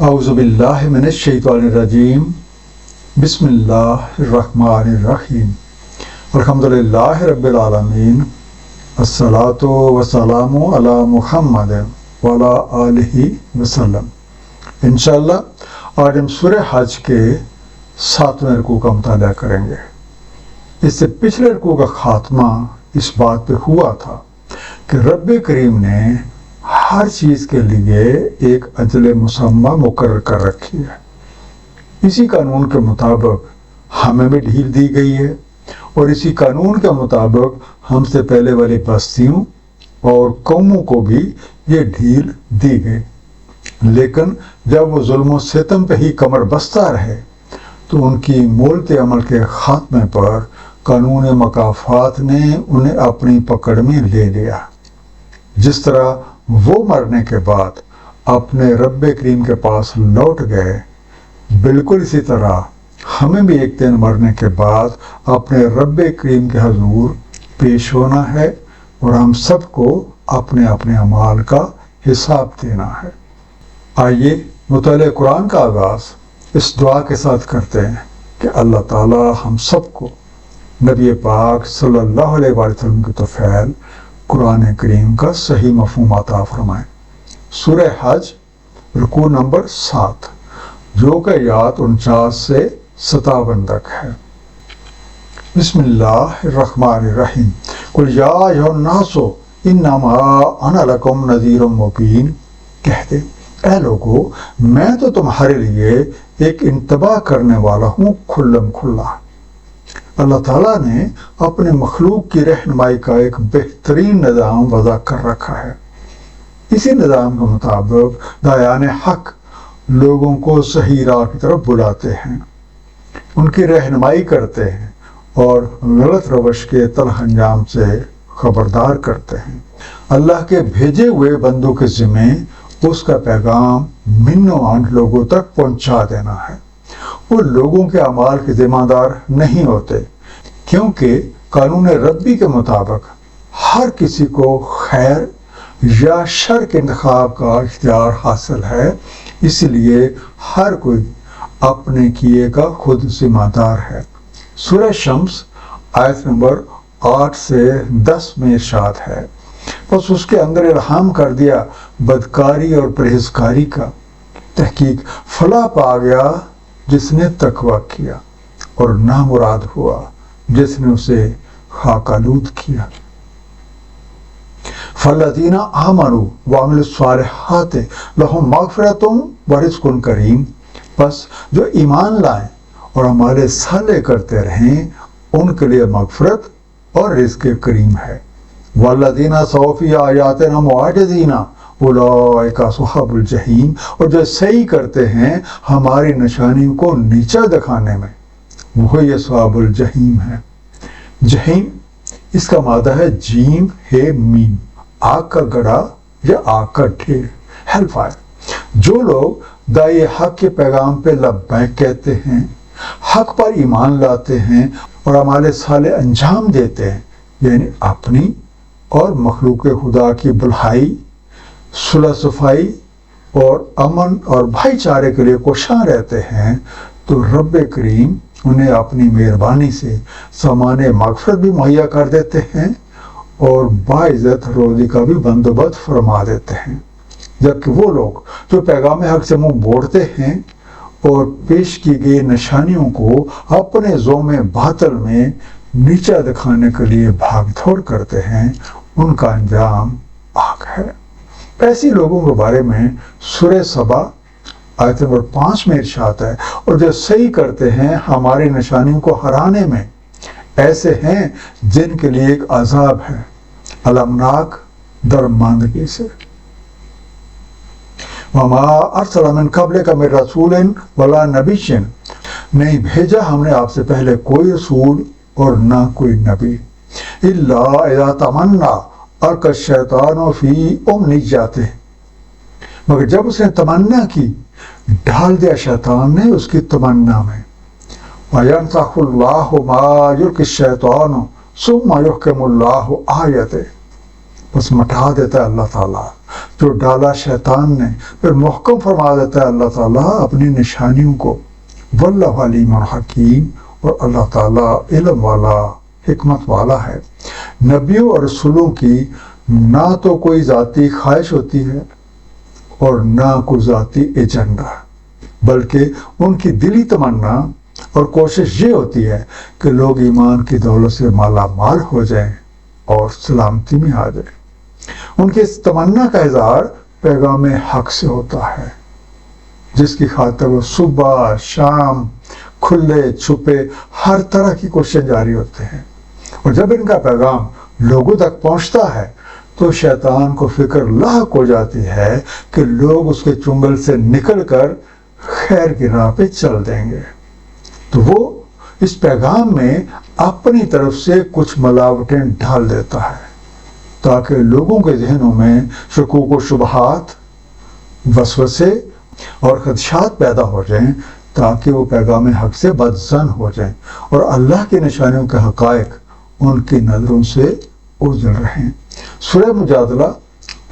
اعوذ باللہ من الشیطان الرجیم بسم اللہ الرحمن الرحیم الحمدللہ رب العالمین الصلاۃ والسلام علی محمد وعلی آلہ وسلم۔ انشاءاللہ آج ہم سورہ حج کے 7ویں رکوع کا مطالعہ کریں گے۔ اس سے پچھلے رکوع کا خاتمہ اس بات پہ ہوا تھا کہ رب کریم نے ہر چیز کے لیے ایک اجل مسمى مقرر کر رکھی ہے۔ اسی قانون کے مطابق ہمیں بھی ڈھیل دی گئی ہے اور اسی قانون کے مطابق ہم سے پہلے والی بستیوں اور قوموں کو بھی یہ ڈھیل دی گئی، لیکن جب وہ ظلم و ستم پہ ہی کمر بستہ رہے تو ان کی مولت عمل کے خاتمے پر قانون مکافات نے انہیں اپنی پکڑ میں لے لیا۔ جس طرح وہ مرنے کے بعد اپنے رب کریم کے پاس لوٹ گئے، بالکل اسی طرح ہمیں بھی ایک دن مرنے کے بعد اپنے رب کریم کے حضور پیش ہونا ہے اور ہم سب کو اپنے اپنے اعمال کا حساب دینا ہے۔ آئیے مطالعہ قرآن کا آغاز اس دعا کے ساتھ کرتے ہیں کہ اللہ تعالی ہم سب کو نبی پاک صلی اللہ علیہ وآلہ وسلم کی توفیل قرآن کریم کا صحیح مفہوم عطا فرمائے۔ سورہ حج رکوع نمبر 7 جو کہ آیات 49 سے 57 تک ہے۔ بسم اللہ الرحمن الرحیم قل یا ایھا الناس انما انا لکم نذیر مبین۔ کہہ دے اے لوگو میں تو تمہارے لیے ایک انتباہ کرنے والا ہوں کھلم کھلا۔ اللہ تعالیٰ نے اپنے مخلوق کی رہنمائی کا ایک بہترین نظام وضع کر رکھا ہے۔ اسی نظام کے مطابق دایان حق لوگوں کو صحیح راہ کی طرف بلاتے ہیں، ان کی رہنمائی کرتے ہیں اور غلط روش کے تلخ انجام سے خبردار کرتے ہیں۔ اللہ کے بھیجے ہوئے بندوں کے ذمہ اس کا پیغام منوان لوگوں تک پہنچا دینا ہے۔ وہ لوگوں کے اعمال کے ذمہ دار نہیں ہوتے، کیونکہ قانون ربی کے مطابق ہر کسی کو خیر یا شر کے انتخاب کا اختیار حاصل ہے، اس لیے ہر کوئی اپنے کیے کا خود ذمہ دار ہے۔ سورہ شمس آیت نمبر 8 سے 10 میں ارشاد ہے، بس اس کے اندر الہام کر دیا بدکاری اور پرہیزکاری کا، تحقیق فلاح پا گیا جس نے تقوی کیا اور نامراد ہوا جس نے اسے خاک آلود کیا۔ فالذین آمنوا وعملوا الصالحات لہم مغفرۃ ورزق کریم۔ بس جو ایمان لائیں اور اعمال صالح کرتے رہیں ان کے لیے مغفرت اور رزق کریم ہے۔ والذین سعوا فی آیاتنا معاجزین اولئک اصحاب الجحیم۔ اور جو صحیح کرتے ہیں ہماری نشانیوں کو نیچا دکھانے میں، وہی اصحاب الجحیم ہے۔ جحیم اس کا مادہ ہے جیم ہے میم، آگ کا گڑھا یا آگ کا ڈھیر، ہیل فائر۔ جو لوگ داعی حق کے پیغام پہ لبیک کہتے ہیں، حق پر ایمان لاتے ہیں اور اعمال صالح انجام دیتے ہیں، یعنی اپنی اور مخلوق خدا کی بھلائی، صلح صفائی اور امن اور بھائی چارے کے لیے کوشاں رہتے ہیں، تو رب کریم انہیں اپنی مہربانی سے سامان مغفرت بھی مہیا کر دیتے ہیں اور باعزت روزی کا بھی بندوبست فرما دیتے ہیں۔ جبکہ وہ لوگ جو پیغام حق سے منہ موڑتے ہیں اور پیش کی گئی نشانیوں کو اپنے ذوم باطل میں نیچا دکھانے کے لیے بھاگ دوڑ کرتے ہیں، ان کا انجام آگ ہے۔ ایسی لوگوں کے بارے میں سورہ سبا آیت نمبر 5 میں ارشاد ہے، اور جو صحیح کرتے ہیں ہماری نشانیوں کو ہرانے میں، ایسے ہیں جن کے لیے ایک عذاب ہے المناک درماندگی سے۔ وما ارسل من قبلک من رسول ولا نبی، نہیں بھیجا ہم نے آپ سے پہلے کوئی رسول اور نہ کوئی نبی، الا اذا تمنا القی الشیطان فی امنیتہ، مگر جب اس نے تمنا کی ڈال دیا شیطان نے اس کی تمنا میں۔ وَيَنْسَخُ اللَّهُ مَا يُلْقِي الشَّيْطَانُ ثُمَّ يُحْكِمُ اللَّهُ آیَتَهُ، بس مٹا دیتا ہے اللہ تعالیٰ. جو ڈالا شیطان نے پھر محکم فرما دیتا ہے اللہ تعالیٰ اپنی نشانیوں کو. واللہ علیم حکیم، اور اللہ تعالیٰ علم والا حکمت والا ہے. نبیوں اور رسولوں کی نہ تو کوئی ذاتی خواہش ہوتی ہے اور نہ کوئی ذاتی ایجنڈا، بلکہ ان کی دلی تمنا اور کوشش یہ ہوتی ہے کہ لوگ ایمان کی دولت سے مالا مال ہو جائیں اور سلامتی میں آ جائیں. ان کی اس تمنا کا اظہار پیغام حق سے ہوتا ہے، جس کی خاطر وہ صبح شام کھلے چھپے ہر طرح کی کوششیں جاری ہوتے ہیں. اور جب ان کا پیغام لوگوں تک پہنچتا ہے تو شیطان کو فکر لاحق ہو جاتی ہے کہ لوگ اس کے چنگل سے نکل کر خیر کی راہ پہ چل دیں گے. تو وہ اس پیغام میں اپنی طرف سے کچھ ملاوٹیں ڈال دیتا ہے تاکہ لوگوں کے ذہنوں میں شکوک و شبہات، وسوسے اور خدشات پیدا ہو جائیں، تاکہ وہ پیغام حق سے بدظن ہو جائیں اور اللہ کی نشانیوں کے حقائق ان کی نظروں سے اوجھل رہیں. سورہ مجادلہ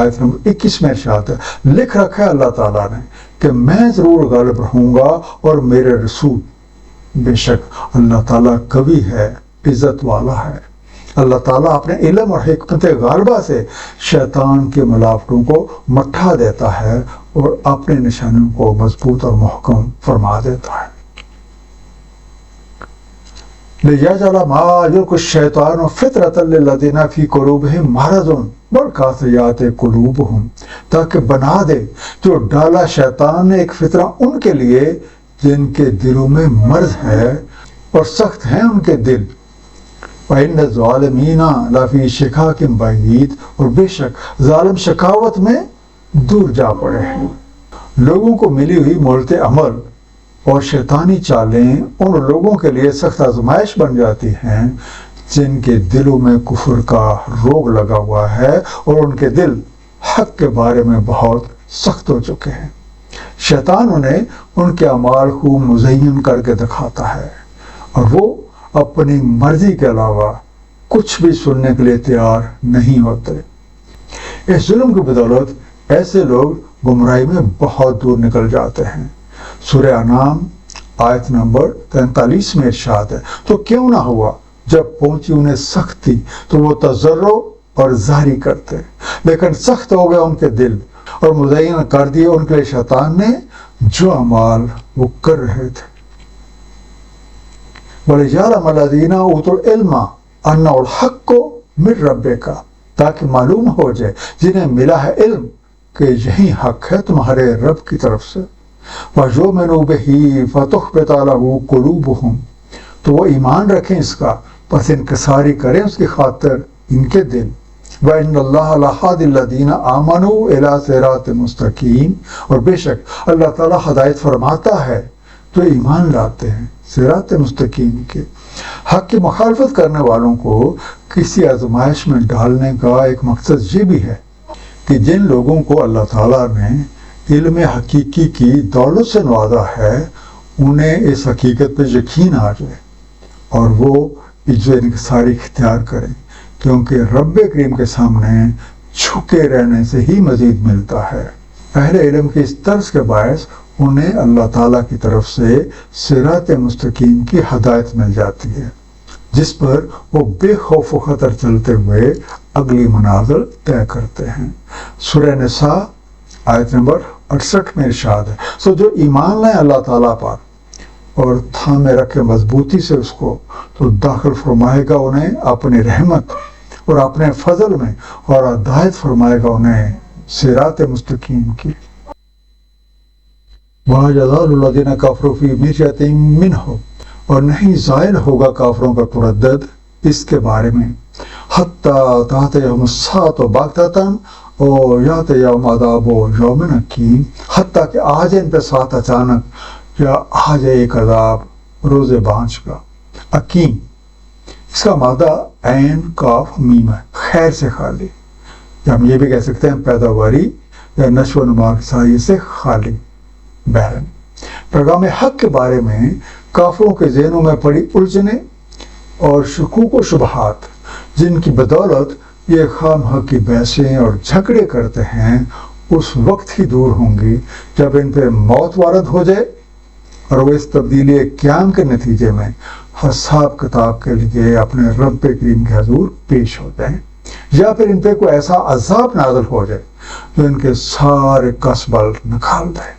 آیت نمبر 21 میں ارشاد ہے، لکھ رکھا ہے اللہ تعالیٰ نے کہ میں ضرور غالب رہوں گا اور میرے رسول. بے شک اللہ تعالیٰ قوی ہے، عزت والا ہے. اللہ تعالیٰ اپنے علم اور حکمت غالبہ سے شیطان کے ملاوٹوں کو مٹھا دیتا ہے اور اپنے نشانوں کو مضبوط اور محکم فرما دیتا ہے. لِيَجْعَلَ مَا يُلْقِي الشَّيْطَانُ فِطْرَةً لِلَّذِينَ فِي قُلُوبِهِم مَرَضٌ وَالْقَاسِيَاتِ قُلُوبُهُم، تاکہ بنا دے جو ڈالا شیطان نے ایک فطرہ ان کے لیے جن کے دلوں میں مرض ہے اور سخت ہیں ان کے دل. وَإِنَّ الظَّالِمِينَ لَفِي شِقَاقٍ بَعِيدٍ، اور بے شک ظالم شقاوت میں دور جا پڑے ہیں. لوگوں کو ملی ہوئی مہلت عمل اور شیطانی چالیں ان لوگوں کے لیے سخت آزمائش بن جاتی ہیں جن کے دلوں میں کفر کا روگ لگا ہوا ہے اور ان کے دل حق کے بارے میں بہت سخت ہو چکے ہیں. شیطان انہیں ان کے اعمال کو مزین کر کے دکھاتا ہے اور وہ اپنی مرضی کے علاوہ کچھ بھی سننے کے لیے تیار نہیں ہوتے. اس ظلم کی بدولت ایسے لوگ گمراہی میں بہت دور نکل جاتے ہیں. سورہ انعام آیت نمبر 43 میں ارشاد ہے، تو کیوں نہ ہوا جب پہنچی انہیں سختی تو وہ تضرع اور زاری کرتے، لیکن سخت ہو گیا ان کے دل اور مزین کر دیے ان کے لیے شیطان نے جو اعمال وہ کر رہے تھے. وَلِيَعْلَمَ الَّذِينَ أُوتُوا الْعِلْمَ أَنَّهُ الْحَقُّ مِن رَّبِّكَ، تاکہ معلوم ہو جائے جنہیں ملا ہے علم کہ یہی حق ہے تمہارے رب کی طرف سے. وَيُؤْمِنُوا بِهِ فَتُخْبِتَ لَهُ قُلُوبُهُمْ، تو وہ ایمان رکھیں اس کا پس انکساری کریں اس کی خاطر ان کے دل. وَإِنَّ اللَّهَ لَهَادِ الَّذِينَ آمَنُوا إِلَىٰ صِرَاطٍ مُسْتَقِيمٍ، اور بے شک اللہ تعالیٰ ہدایت فرماتا ہے جو ایمان لاتے ہیں صراط مستقیم کے. حق کی مخالفت کرنے والوں کو کسی آزمائش میں ڈالنے کا ایک مقصد یہ بھی ہے کہ جن لوگوں کو اللہ تعالیٰ نے علم حقیقی کی دولت سے نوازا ہے انہیں اس حقیقت پہ یقین آ جائے اور وہ عجز انکساری اختیار کریں، کیونکہ رب کریم کے سامنے جھکے رہنے سے ہی مزید ملتا ہے. اہل علم کے اس طرز کے باعث انہیں اللہ تعالیٰ کی طرف سے صراط مستقیم کی ہدایت مل جاتی ہے، جس پر وہ بے خوف و خطر چلتے ہوئے اگلی منازل طے کرتے ہیں. سورہ نساء آیت نمبر 68 میں ارشاد ہے، سو جو ایمان لائیں اللہ تعالیٰ پر اور تھامے رکھے مضبوطی سے اس کو، تو داخل فرمائے گا انہیں اپنی رحمت اور اپنے فضل میں اور ہدایت فرمائے گا انہیں صراط مستقیم کی. وَجَزَاءُ الَّذِينَ كَفَرُوا فِي مِرْيَةٍ مِّنْهُ، اور نہیں زائل ہوگا کافروں کا تردد اس کے بارے میں، حَتَّى تَأْتِيَهُمُ السَّاعَةُ بَغْتَةً أَوْ يَأْتِيَهُمْ عَذَابُ يَوْمٍ أَلِيمٍ، حتیٰ کہ آ جائے ان پہ ساتھ اچانک یا آ جائے ایک عذاب روز بانجھ کا. اکیم اس کا مادہ عین کاف میم ہے، خیر سے خالی، یا ہم یہ بھی کہہ سکتے ہیں پیداواری یا نشو و نما کی ساری سے خالی. بہرحال پیغام حق کے بارے میں کافروں کے ذہنوں میں پڑی الجھنیں اور شکوک و شبہات، جن کی بدولت یہ خواہ مخواہ کی بحثیں اور جھگڑے کرتے ہیں اس وقت ہی دور ہوں گی جب ان پہ موت وارد ہو جائے اور وہ اس تبدیلی قیام کے نتیجے میں حساب کتاب کے لیے اپنے رب کریم کے حضور پیش ہو جائیں، یا پھر ان پہ کوئی ایسا عذاب نازل ہو جائے جو ان کے سارے کسبل نکال دے۔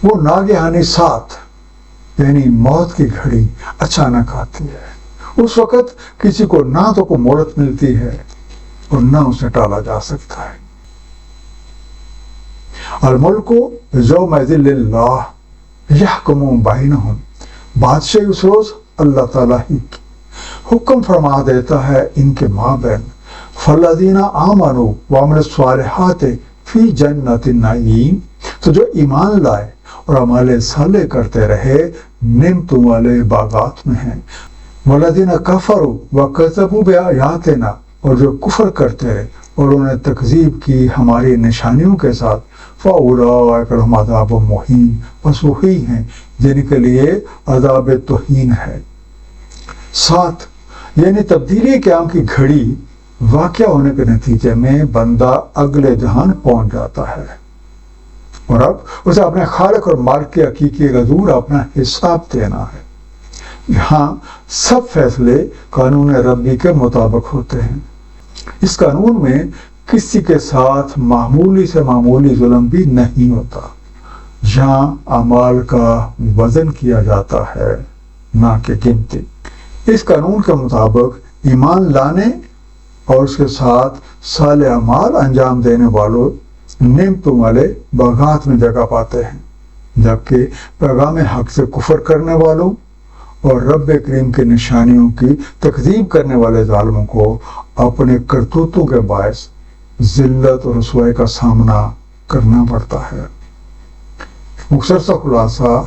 وہ ناگہانی ساتھ یعنی موت کی گھڑی اچانک آتی ہے۔ اس وقت کسی کو نہ تو کوئی مہلت ملتی ہے اور نہ اسے ٹالا جا سکتا ہے۔ الملک یومئذ للہ یحکم بینہم، بادشاہی اس روز اللہ تعالیٰ ہی کی، حکم فرما دیتا ہے ان کے مابین۔ فالذین آمنوا وعملوا الصالحات فی جنات النعیم، تو جو ایمان لائے اور اعمال صالح کرتے رہے نعمتوں والے باغات میں ہیں۔ والذین کفروا وکذبوا بآیاتنا، اور جو کفر کرتے رہے اور انہیں تکذیب کی ہماری نشانیوں کے ساتھ، فَأُولَٰئِکَ لَهُمْ عَذَابٌ مُّہِینٌ، بس وہی ہیں جن کے لیے عذاب توہین ہے۔ 7 یعنی تبدیلی قیام کی گھڑی واقع ہونے کے نتیجے میں بندہ اگلے جہان پہنچ جاتا ہے اور اب اسے اپنے خالق اور مالک کے حقیقی حضور اپنا حساب دینا ہے۔ یہاں سب فیصلے قانون ربی کے مطابق ہوتے ہیں۔ اس قانون میں کسی کے ساتھ معمولی سے معمولی ظلم بھی نہیں ہوتا۔ یہاں اعمال کا وزن کیا جاتا ہے نہ کہ گنتی۔ اس قانون کے مطابق ایمان لانے اور اس کے ساتھ صالح اعمال انجام دینے والوں نعمتوں والے باغات میں جگہ پاتے ہیں، جبکہ پیغام حق سے کفر کرنے والوں اور رب کریم کی نشانیوں کی تکذیب کرنے والے ظالموں کو اپنے کرتوتوں کے باعث ذلت اور رسوائی کا سامنا کرنا پڑتا ہے۔ مختصر سا خلاصہ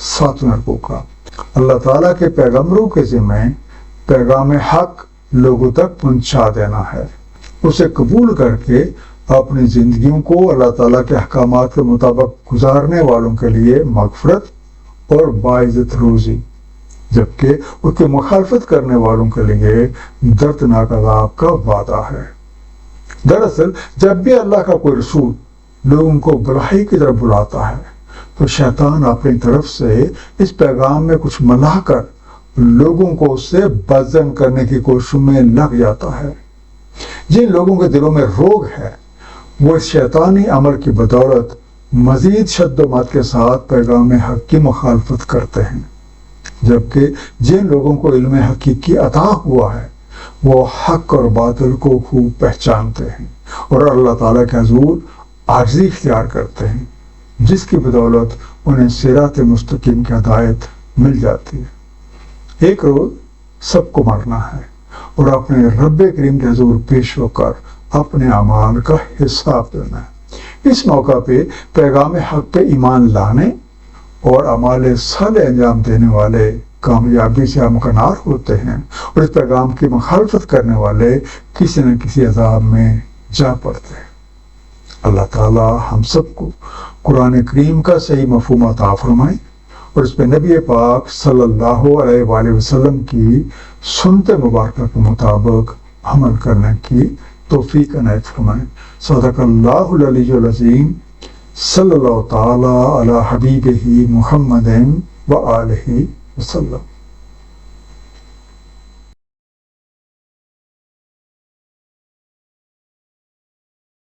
7ویں رکوع کا، اللہ تعالیٰ کے پیغمبروں کے ذمہ پیغام حق لوگوں تک پہنچا دینا ہے، اسے قبول کر کے اپنی زندگیوں کو اللہ تعالیٰ کے احکامات کے مطابق گزارنے والوں کے لیے مغفرت اور باعزت روزی، جبکہ اس کی مخالفت کرنے والوں کے لیے دردناک عذاب کا وعدہ ہے۔ دراصل جب بھی اللہ کا کوئی رسول لوگوں کو بھلائی کی طرف بلاتا ہے تو شیطان اپنی طرف سے اس پیغام میں کچھ ملا کر لوگوں کو اس سے بدظن کرنے کی کوشش میں لگ جاتا ہے۔ جن لوگوں کے دلوں میں روگ ہے وہ اس شیطانی عمل کی بدولت مزید شد و مت کے ساتھ پیغام حق کی مخالفت کرتے ہیں، جبکہ جن لوگوں کو علم حقیقی عطا ہوا ہے وہ حق اور باطل کو خوب پہچانتے ہیں اور اللہ تعالیٰ کے حضور عاجزی اختیار کرتے ہیں، جس کی بدولت انہیں صراط مستقیم کی ہدایت مل جاتی ہے۔ ایک روز سب کو مرنا ہے اور اپنے رب کریم کے حضور پیش ہو کر اپنے اعمال کا حساب دینا ہے۔ اس موقع پہ پیغام حق پہ ایمان لانے اور اعمال صالح انجام دینے والے کامیابی سے ہمکنار ہوتے ہیں اور اس پیغام کی مخالفت کرنے والے کسی نہ کسی عذاب میں جا پڑتے ہیں۔ اللہ تعالی ہم سب کو قرآن کریم کا صحیح مفہوم عطا فرمائے اور اس پہ نبی پاک صلی اللہ علیہ وآلہ وسلم کی سنت مبارکہ کے مطابق عمل کرنے کی توفیق عنایت فرمائے۔ صدق اللہ العلی العظیم، صلی اللہ تعالی علی حبیبہ محمد وآلہ وسلم۔